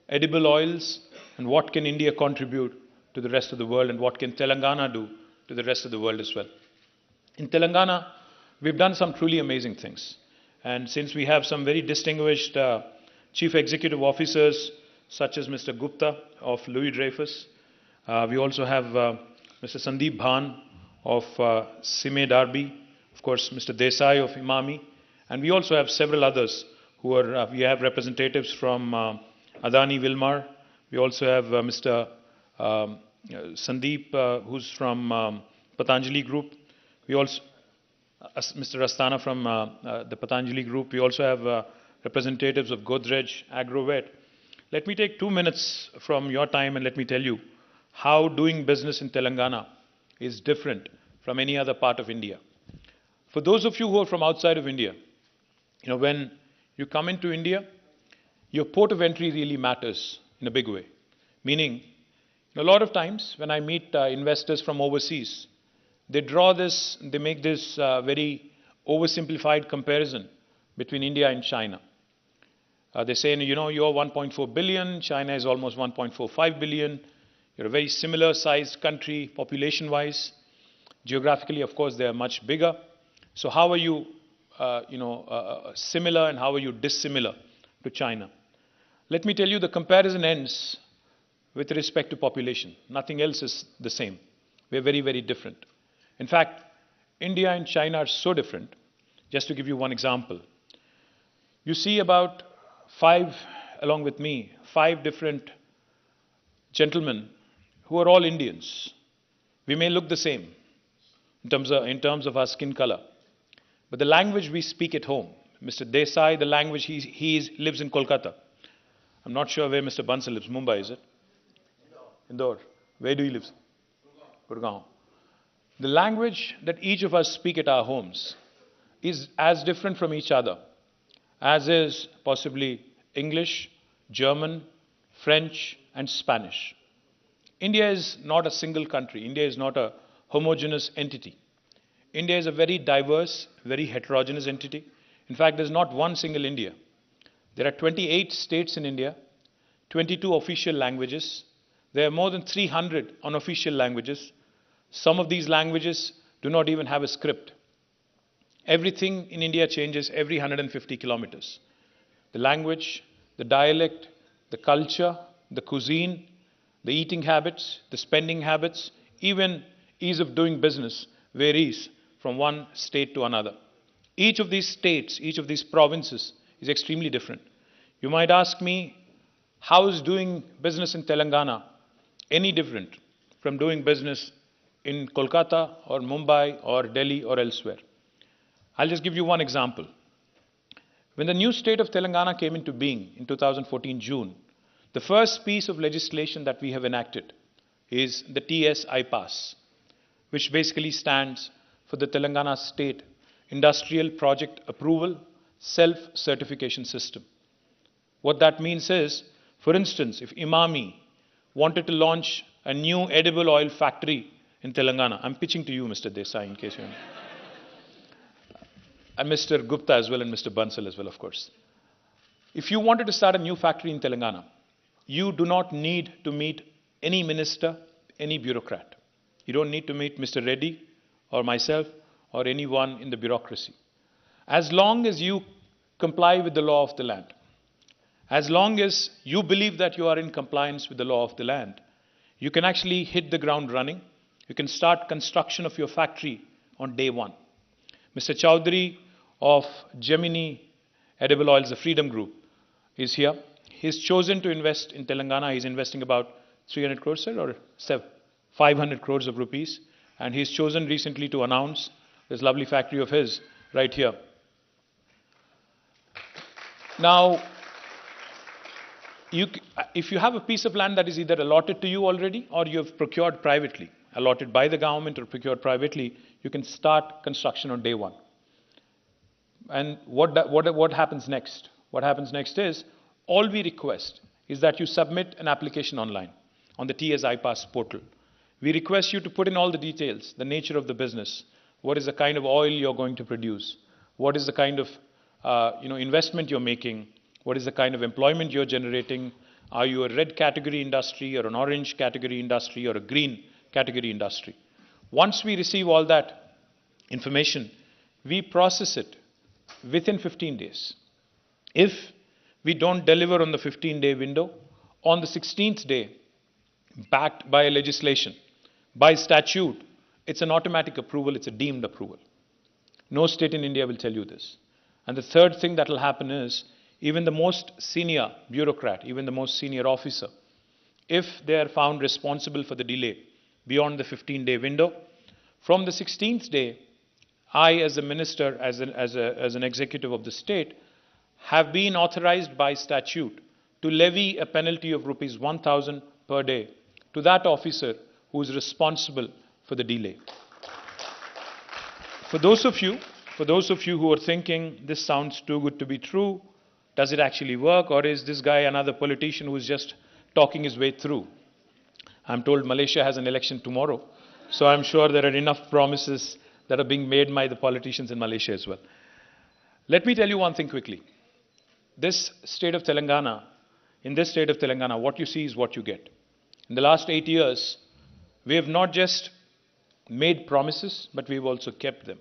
edible oils, and what can India contribute to the rest of the world, and what can Telangana do to the rest of the world as well? In Telangana, we've done some truly amazing things. And since we have some very distinguished chief executive officers, such as Mr. Gupta of Louis Dreyfus, we also have Mr. Sandeep Bhan of Sime Darby, of course Mr. Desai of Imami, and we also have several others who are, we have representatives from Adani Wilmar. We also have Mr. Sandeep, who's from Patanjali Group. We also, Mr. Astana from the Patanjali Group. We also have representatives of Godrej Agrovet. Let me take 2 minutes from your time and let me tell you how doing business in Telangana is different from any other part of India. For those of you who are from outside of India, when you come into India, your port of entry really matters in a big way. Meaning, a lot of times when I meet investors from overseas, they make this very oversimplified comparison between India and China. They say, you're 1.4 billion, China is almost 1.45 billion. You're a very similar sized country population-wise. Geographically, of course, they are much bigger. So how are you, similar, and how are you dissimilar to China? Let me tell you, the comparison ends with respect to population. Nothing else is the same. We're very, very different. In fact, India and China are so different. Just to give you one example, you see about 5 different gentlemen who are all Indians. We may look the same in terms of our skin color, but the language we speak at home, Mr. Desai, the language he lives in Kolkata. I'm not sure where Mr. Bansal lives. Mumbai, is it? Indore. Where do you live? Gurgaon. The language that each of us speak at our homes is as different from each other as is possibly English, German, French, and Spanish. India is not a single country. India is not a homogeneous entity. India is a very diverse, very heterogeneous entity. In fact, there's not one single India. There are 28 states in India, 22 official languages. There are more than 300 unofficial languages. Some of these languages do not even have a script. Everything in India changes every 150 kilometers. The language, the dialect, the culture, the cuisine, the eating habits, the spending habits, even ease of doing business varies from one state to another. Each of these states, each of these provinces is extremely different. You might ask me, how is doing business in Telangana any different from doing business in Kolkata or Mumbai or Delhi or elsewhere? I'll just give you one example. When the new state of Telangana came into being in 2014 June, the first piece of legislation that we have enacted is the TS IPAS, which basically stands for the Telangana State Industrial Project Approval Self-Certification System. What that means is, for instance, if Imami wanted to launch a new edible oil factory in Telangana, I'm pitching to you, Mr. Desai, in case you know. And Mr. Gupta as well, and Mr. Bansal as well, of course. If you wanted to start a new factory in Telangana, you do not need to meet any minister, any bureaucrat. You don't need to meet Mr. Reddy or myself or anyone in the bureaucracy. As long as you comply with the law of the land, as long as you believe that you are in compliance with the law of the land, you can actually hit the ground running You can start construction of your factory on day one. Mr. Chowdhury of Gemini Edible Oils, the Freedom Group, is here. He's chosen to invest in Telangana. He's investing about 300 crores, sir, or 500 crores of rupees. And he's chosen recently to announce this lovely factory of his right here. Now, if you have a piece of land that is either allotted to you already or you have procured privately, allotted by the government or procured privately, you can start construction on day one. And what happens next? What happens next is, all we request is that you submit an application online on the TS IPAS portal. We request you to put in all the details, the nature of the business, what is the kind of oil you're going to produce, what is the kind of investment you're making, what is the kind of employment you're generating, are you a red category industry or an orange category industry or a green category industry. Once we receive all that information, we process it within 15 days. If we don't deliver on the 15-day window, on the 16th day, backed by legislation, by statute, it's an automatic approval, it's a deemed approval. No state in India will tell you this. And the third thing that will happen is, even the most senior bureaucrat, even the most senior officer, if they are found responsible for the delay beyond the 15-day window, from the 16th day, I, as a minister, as an executive of the state, have been authorized by statute to levy a penalty of rupees 1,000 per day to that officer who is responsible for the delay. For those of you who are thinking, this sounds too good to be true, does it actually work, or is this guy another politician who is just talking his way through? I'm told Malaysia has an election tomorrow, so I'm sure there are enough promises that are being made by the politicians in Malaysia as well. Let me tell you one thing quickly. In this state of Telangana, what you see is what you get. In the last 8 years, we have not just made promises, but we've also kept them.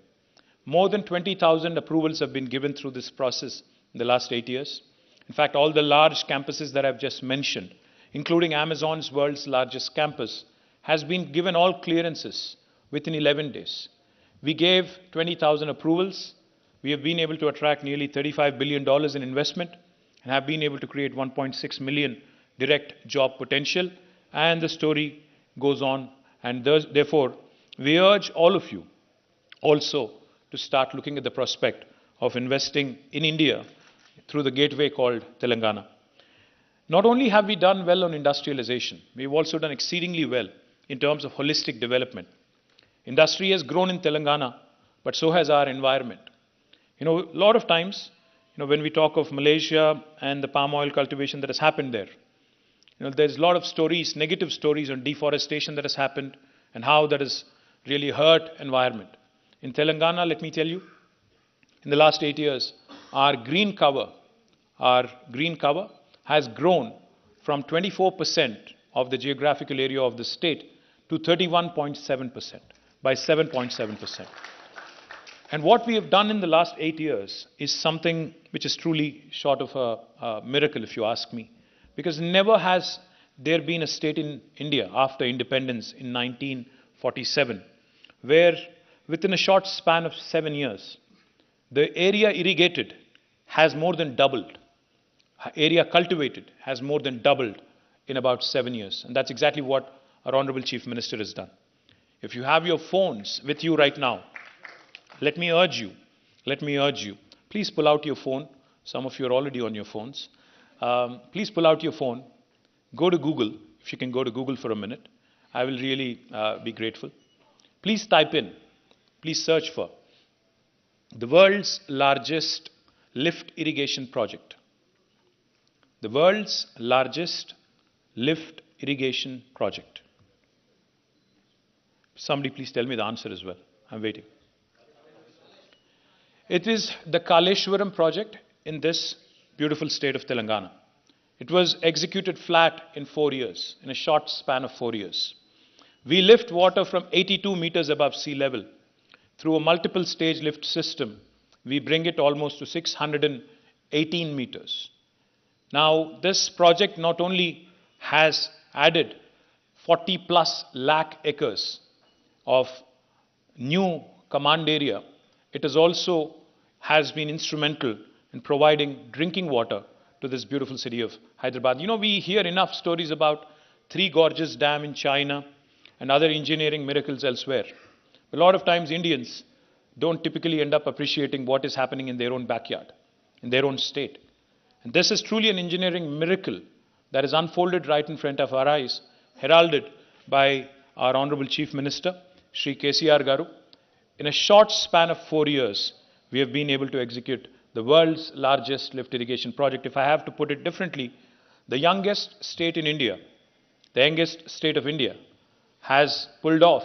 More than 20,000 approvals have been given through this process in the last 8 years. In fact, all the large campuses that I've just mentioned, including Amazon's world's largest campus, has been given all clearances within 11 days. We gave 20,000 approvals. We have been able to attract nearly $35 billion in investment and have been able to create 1.6 million direct job potential. And the story goes on. And therefore, we urge all of you also to start looking at the prospect of investing in India through the gateway called Telangana. Not only have we done well on industrialization, we've also done exceedingly well in terms of holistic development. Industry has grown in Telangana, but so has our environment. A lot of times, when we talk of Malaysia and the palm oil cultivation that has happened there, there's a lot of stories, negative stories on deforestation that has happened and how that has really hurt environment. In Telangana, let me tell you, in the last 8 years, our green cover has grown from 24% of the geographical area of the state to 31.7%, by 7.7%. And what we have done in the last 8 years is something which is truly short of a miracle, if you ask me. Because never has there been a state in India after independence in 1947 where within a short span of 7 years, the area irrigated has more than doubled. Area cultivated has more than doubled in about 7 years. And that's exactly what our Honorable Chief Minister has done. If you have your phones with you right now, let me urge you, please pull out your phone. Some of you are already on your phones. Please pull out your phone, go to Google. If you can go to Google for a minute, I will really be grateful. Please type in, please search for the world's largest lift irrigation project. The world's largest lift irrigation project. Somebody please tell me the answer as well. I'm waiting. It is the Kaleshwaram project in this beautiful state of Telangana. It was executed flat in 4 years, in a short span of 4 years. We lift water from 82 meters above sea level. Through a multiple stage lift system, we bring it almost to 618 meters. Now, this project not only has added 40 plus lakh acres of new command area, it has also been instrumental in providing drinking water to this beautiful city of Hyderabad. You know, we hear enough stories about Three Gorges Dam in China and other engineering miracles elsewhere. A lot of times Indians don't typically end up appreciating what is happening in their own backyard, in their own state. And this is truly an engineering miracle that is unfolded right in front of our eyes, heralded by our Honorable Chief Minister, Shri KTR Garu. In a short span of 4 years, we have been able to execute the world's largest lift irrigation project. If I have to put it differently, the youngest state in India, the youngest state of India, has pulled off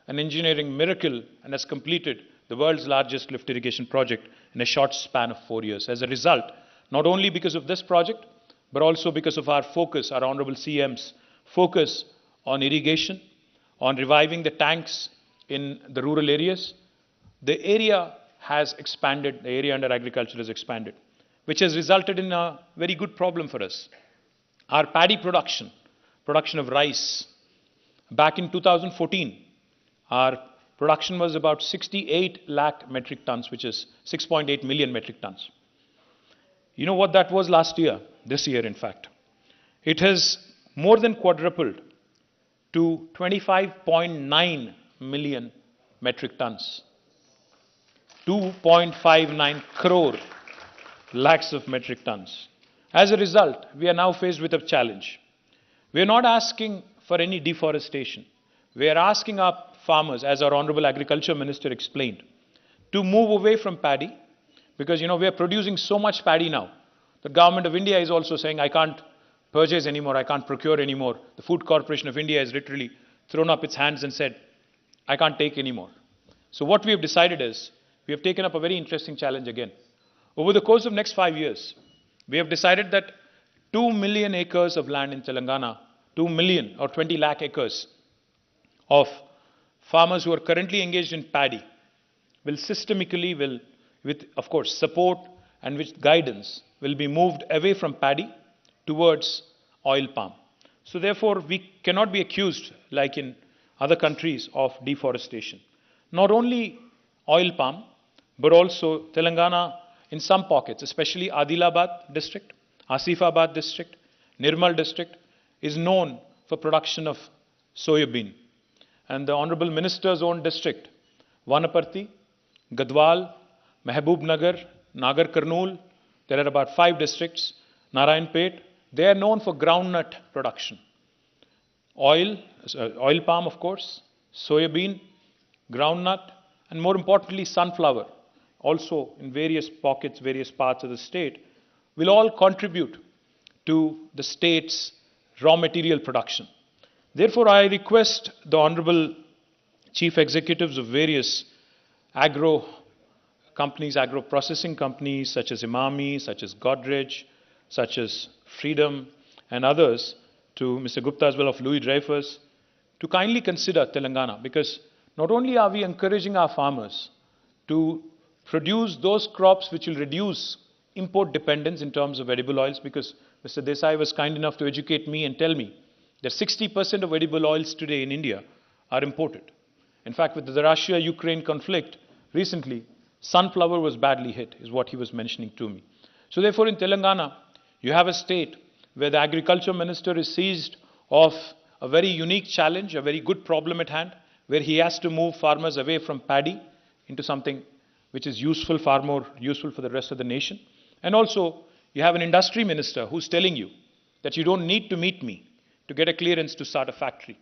an engineering miracle and has completed the world's largest lift irrigation project in a short span of 4 years. As a result, not only because of this project, but also because of our focus, our Honorable CM's focus on irrigation, on reviving the tanks in the rural areas, the area has expanded, the area under agriculture has expanded, which has resulted in a very good problem for us. Our paddy production of rice, back in 2014, our production was about 68 lakh metric tons, which is 6.8 million metric tons. You know what that was last year, this year in fact? It has more than quadrupled to 25.9 million metric tons. 2.59 crore lakhs of metric tons. As a result, we are now faced with a challenge. We are not asking for any deforestation. We are asking our farmers, as our Honorable Agriculture Minister explained, to move away from paddy, because we are producing so much paddy now. The government of India is also saying, I can't purchase anymore, I can't procure anymore. The Food Corporation of India has literally thrown up its hands and said, I can't take anymore. So what we have decided is, we have taken up a very interesting challenge again. Over the course of next 5 years, we have decided that 2 million acres of land in Telangana, 2 million or 20 lakh acres of farmers who are currently engaged in paddy will systemically, with of course support and with guidance, will be moved away from paddy towards oil palm. So therefore, we cannot be accused, like in other countries, of deforestation. Not only oil palm, but also Telangana in some pockets, especially Adilabad district, Asifabad district, Nirmal district, is known for production of soybean. And the Honorable Minister's own district, Vanaparthi, Gadwal, Mehboob Nagar, Nagar Karnool, there are about 5 districts, Narayanpet, they are known for groundnut production. Oil palm of course, soybean, groundnut, and more importantly sunflower, also in various pockets, various parts of the state, will all contribute to the state's raw material production. Therefore, I request the Honorable Chief Executives of various agro companies, agro processing companies such as Imami, such as Godrej, such as Freedom and others, to Mr. Gupta as well of Louis Dreyfus, to kindly consider Telangana, because not only are we encouraging our farmers to produce those crops which will reduce import dependence in terms of edible oils, because Mr. Desai was kind enough to educate me and tell me that 60% of edible oils today in India are imported. In fact, with the Russia-Ukraine conflict recently, sunflower was badly hit, is what he was mentioning to me. So therefore, in Telangana, you have a state where the agriculture minister is seized of a very unique challenge, a very good problem at hand, where he has to move farmers away from paddy into something which is useful, far more useful for the rest of the nation. And also, you have an industry minister who's telling you that you don't need to meet me to get a clearance to start a factory.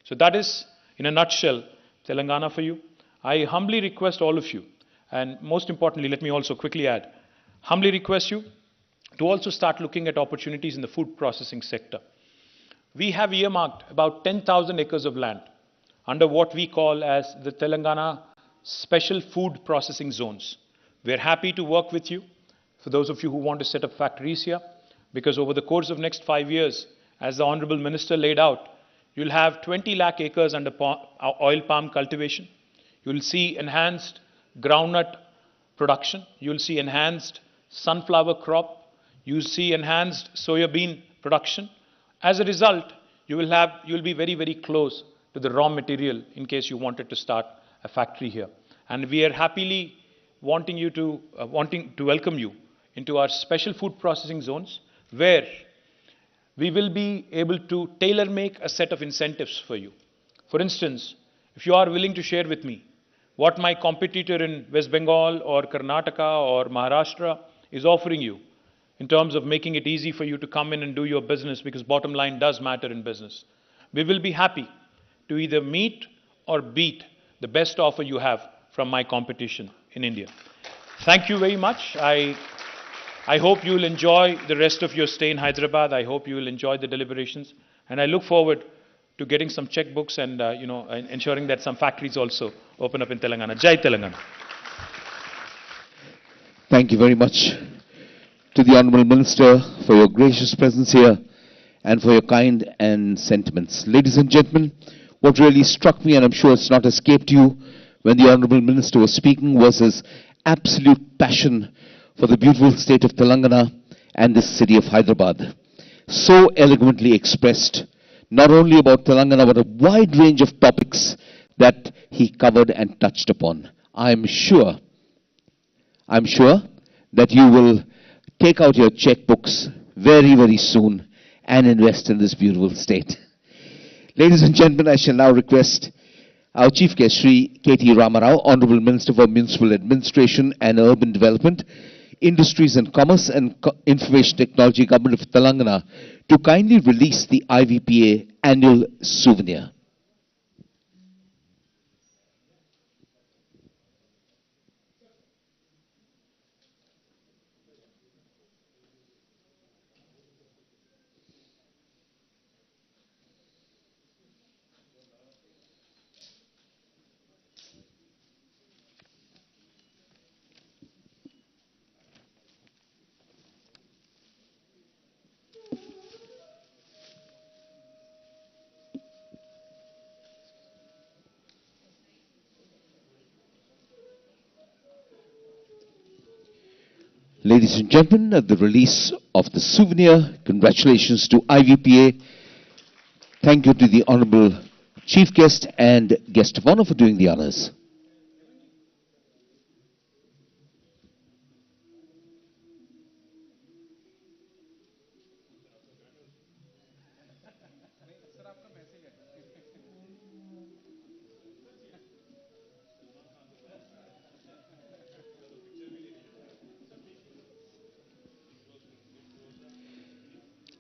So that is, in a nutshell, Telangana for you. I humbly request all of you, and most importantly, let me also quickly add, humbly request you to also start looking at opportunities in the food processing sector. We have earmarked about 10,000 acres of land under what we call as the Telangana Special Food Processing Zones. We're happy to work with you, for those of you who want to set up factories here, because over the course of next 5 years, as the Honorable Minister laid out, you'll have 20 lakh acres under oil palm cultivation. You'll see enhanced groundnut production. You'll see enhanced sunflower crop. You'll see enhanced soybean production. As a result, you'll be very, very close to the raw material in case you wanted to start a factory here. And we are happily wanting to welcome you into our special food processing zones, where we will be able to tailor-make a set of incentives for you. For instance, if you are willing to share with me what my competitor in West Bengal or Karnataka or Maharashtra is offering you in terms of making it easy for you to come in and do your business, because bottom line does matter in business, we will be happy to either meet or beat the best offer you have from my competition in India. Thank you very much. I hope you will enjoy the rest of your stay in Hyderabad. I hope you will enjoy the deliberations. And I look forward to getting some checkbooks and ensuring that some factories also open up in Telangana. Jai Telangana. Thank you very much to the Honourable Minister for your gracious presence here and for your kind and sentiments. Ladies and gentlemen, what really struck me, and I'm sure it's not escaped you when the Honourable Minister was speaking, was his absolute passion for the beautiful state of Telangana and this city of Hyderabad. So eloquently expressed, not only about Telangana, but a wide range of topics that he covered and touched upon. I'm sure that you will take out your checkbooks very, very soon and invest in this beautiful state. Ladies and gentlemen, I shall now request our Chief Guest, Shri K.T. Ramarao, Honourable Minister for Municipal Administration and Urban Development, Industries and Commerce and Information Technology, Government of Telangana, to kindly release the IVPA annual souvenir. Ladies and gentlemen, at the release of the souvenir, congratulations to IVPA. Thank you to the Honourable Chief Guest and Guest of Honour for doing the honours.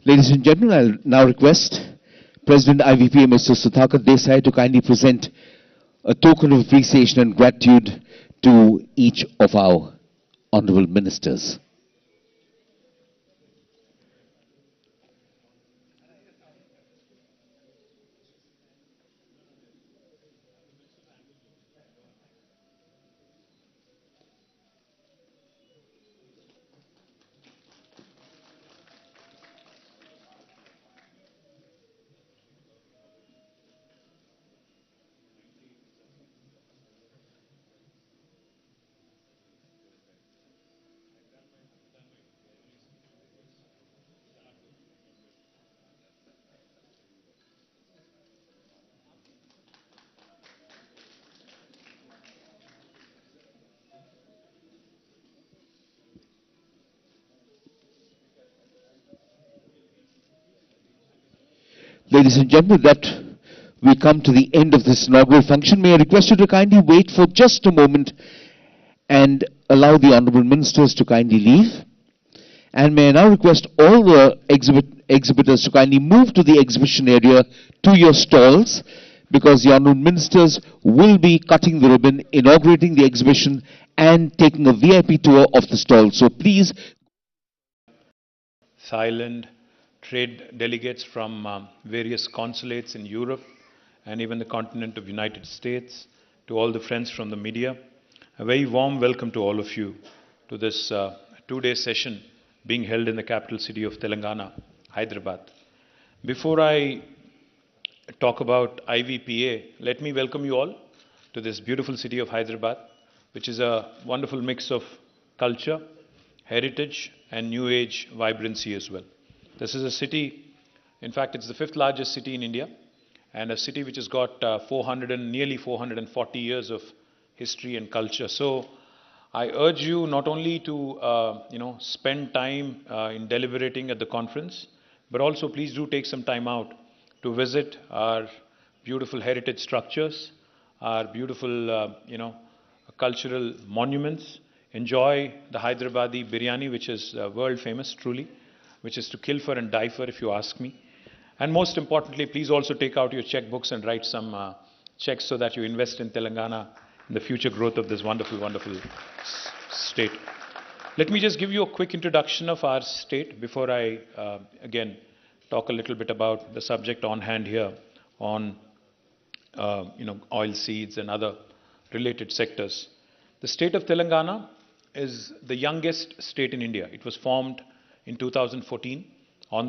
Ladies and gentlemen, I'll now request President IVPA Mr. Sudhakar Desai to kindly present a token of appreciation and gratitude to each of our Honourable Ministers. Ladies and gentlemen, that we come to the end of this inaugural function. May I request you to kindly wait for just a moment and allow the Honourable Ministers to kindly leave. And may I now request all the exhibitors to kindly move to the exhibition area to your stalls, because the Honourable Ministers will be cutting the ribbon, inaugurating the exhibition and taking a VIP tour of the stall. So please. Thailand, trade delegates from various consulates in Europe and even the continent of United States, to all the friends from the media. A very warm welcome to all of you to this two-day session being held in the capital city of Telangana, Hyderabad. Before I talk about IVPA, let me welcome you all to this beautiful city of Hyderabad, which is a wonderful mix of culture, heritage and new age vibrancy as well. This is a city, in fact it's the 5th largest city in India, and a city which has got nearly 440 years of history and culture. So I urge you not only to spend time in deliberating at the conference, but also please do take some time out to visit our beautiful heritage structures, our beautiful cultural monuments. Enjoy the Hyderabadi biryani, which is world famous truly, which is to kill for and die for, if you ask me. And most importantly, please also take out your checkbooks and write some checks so that you invest in Telangana, in the future growth of this wonderful, wonderful state. Let me just give you a quick introduction of our state before I again talk a little bit about the subject on hand here on oil seeds and other related sectors. The state of Telangana is the youngest state in India. It was formed in 2014 on the